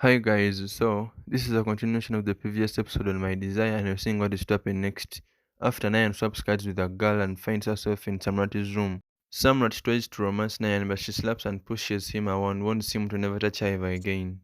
Hi guys, so this is a continuation of the previous episode on my desire and we're seeing what is to happen next. After Nayan swaps cards with a girl and finds herself in Samrat's room. Samrat tries to romance Nayan but she slaps and pushes him around, wants him to never touch her ever again.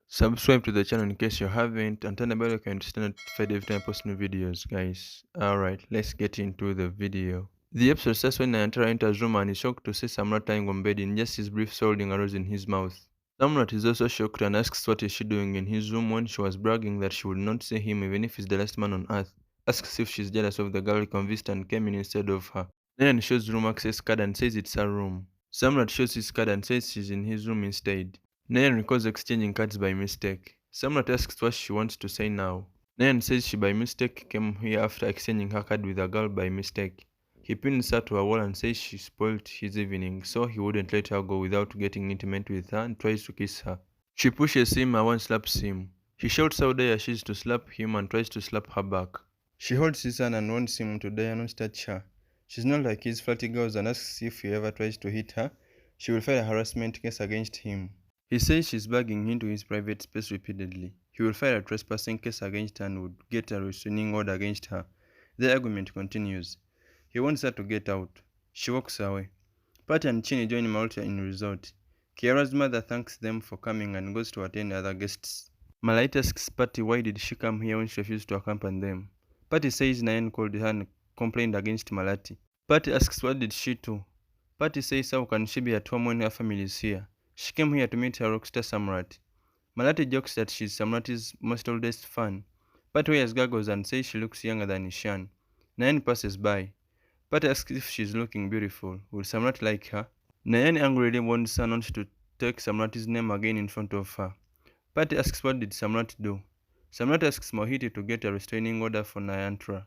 Subscribe to the channel in case you haven't and turn the bell icon to stay notified every time I post new videos, guys. Alright, let's get into the video. The episode starts when Nayantara enters room and is shocked to see Samrat lying on bed in just his brief holding a rose in his mouth. Samrat is also shocked and asks what is she doing in his room when she was bragging that she would not see him even if he's the last man on earth. Asks if she's jealous of the girl he convinced and came in instead of her. Nayan shows room access card and says it's her room. Samrat shows his card and says she's in his room instead. Nayan recalls exchanging cards by mistake. Samrat asks what she wants to say now. Nayan says she by mistake came here after exchanging her card with a girl by mistake. He pins her to a wall and says she spoilt his evening, so he wouldn't let her go without getting intimate with her and tries to kiss her. She pushes him and one slaps him. He shouts how dare she is to slap him and tries to slap her back. She holds his hand and wants him to dare not touch her. She's not like his flirty girls and asks if he ever tries to hit her, she will file a harassment case against him. He says she's bugging into his private space repeatedly. He will file a trespassing case against her and would get a restraining order against her. The argument continues. He wants her to get out. She walks away. Pat and Chini join Malta in resort. Kiara's mother thanks them for coming and goes to attend other guests. Malaita asks Patty why did she come here when she refused to accompany them. Patty says Nayan called her and complained against Malati. Patty asks what did she do. Patty says how can she be at home when her family is here. She came here to meet her rockstar Samrat. Malati jokes that she's Samrat's most oldest fan. Patty wears goggles and says she looks younger than Ishan. Nayan passes by. Patty asks if she's looking beautiful. Will Samrat like her? Nayan angrily warns her not to take Samrat's name again in front of her. Patty asks what did Samrat do. Samrat asks Mohit to get a restraining order for Nayantara.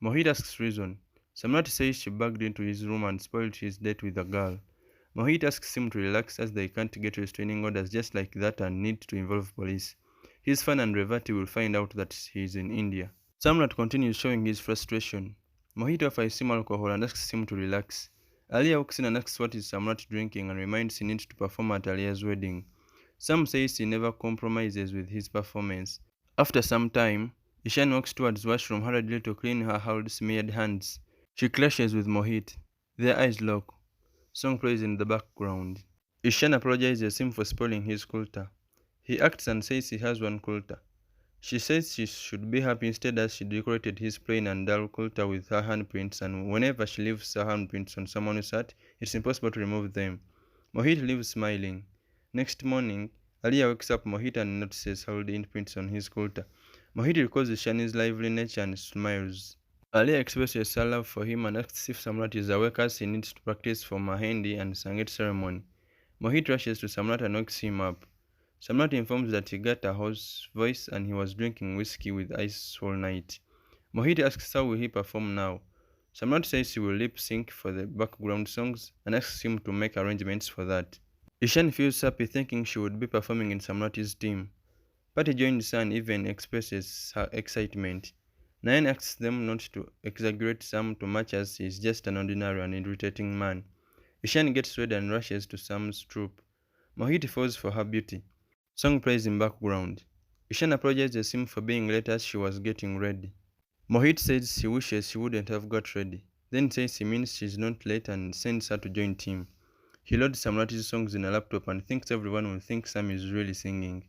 Mohit asks reason. Samrat says she bugged into his room and spoiled his date with a girl. Mohit asks him to relax as they can't get restraining orders just like that and need to involve police. His fan and Revati will find out that he is in India. Samrat continues showing his frustration. Mohit offers him alcohol and asks him to relax. Alia walks in and asks what is Samrat drinking and reminds he needs to perform at Alia's wedding. Sam says he never compromises with his performance. After some time, Ishan walks towards washroom hurriedly to clean her smeared hands. She clashes with Mohit. Their eyes lock. Song plays in the background. Ishan apologizes him for spoiling his kulta. He acts and says he has one kulta. She says she should be happy instead as she decorated his plain and dull kulta with her handprints and whenever she leaves her handprints on someone's hat, it's impossible to remove them. Mohit leaves smiling. Next morning, Alia wakes up Mohit and notices how the imprints on his kulta. Mohit recalls Shani's lively nature and smiles. Alia expresses her love for him and asks if Samrat is awake as he needs to practice for Mahendi and Sangeet ceremony. Mohit rushes to Samrat and wakes him up. Samrat informs that he got a hoarse voice and he was drinking whiskey with ice all night. Mohit asks how will he perform now. Samrat says he will lip sync for the background songs and asks him to make arrangements for that. Ishan feels happy thinking she would be performing in Samrat's team. Patty joins her and even expresses her excitement. Nayan asks them not to exaggerate Sam too much as he is just an ordinary and irritating man. Ishan gets red and rushes to Sam's troop. Mohit falls for her beauty. Song plays in background. Ishan apologizes him for being late as she was getting ready. Mohit says he wishes she wouldn't have got ready, then says he means she's not late and sends her to join team. He loads Samrat's songs in a laptop and thinks everyone will think Sam is really singing.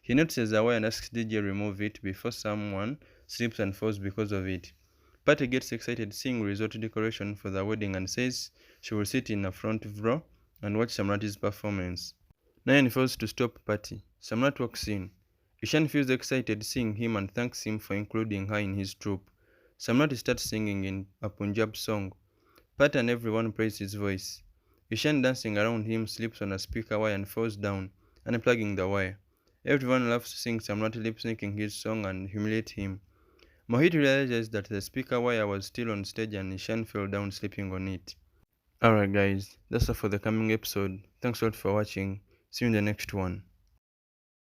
He notices a wire and asks DJ remove it before someone slips and falls because of it. Patty gets excited seeing resort decoration for the wedding and says she will sit in the front row and watch Samrat's performance. Nayan fails to stop Patty. Samrat walks in. Ishan feels excited seeing him and thanks him for including her in his troupe. Samrat starts singing in a Punjab song. Pat and everyone praise his voice. Ishan dancing around him slips on a speaker wire and falls down, unplugging the wire. Everyone loves seeing Samrat lip-syncing his song and humiliate him. Mohit realizes that the speaker wire was still on stage and Ishan fell down sleeping on it. Alright guys, that's all for the coming episode. Thanks a lot for watching. See you in the next one.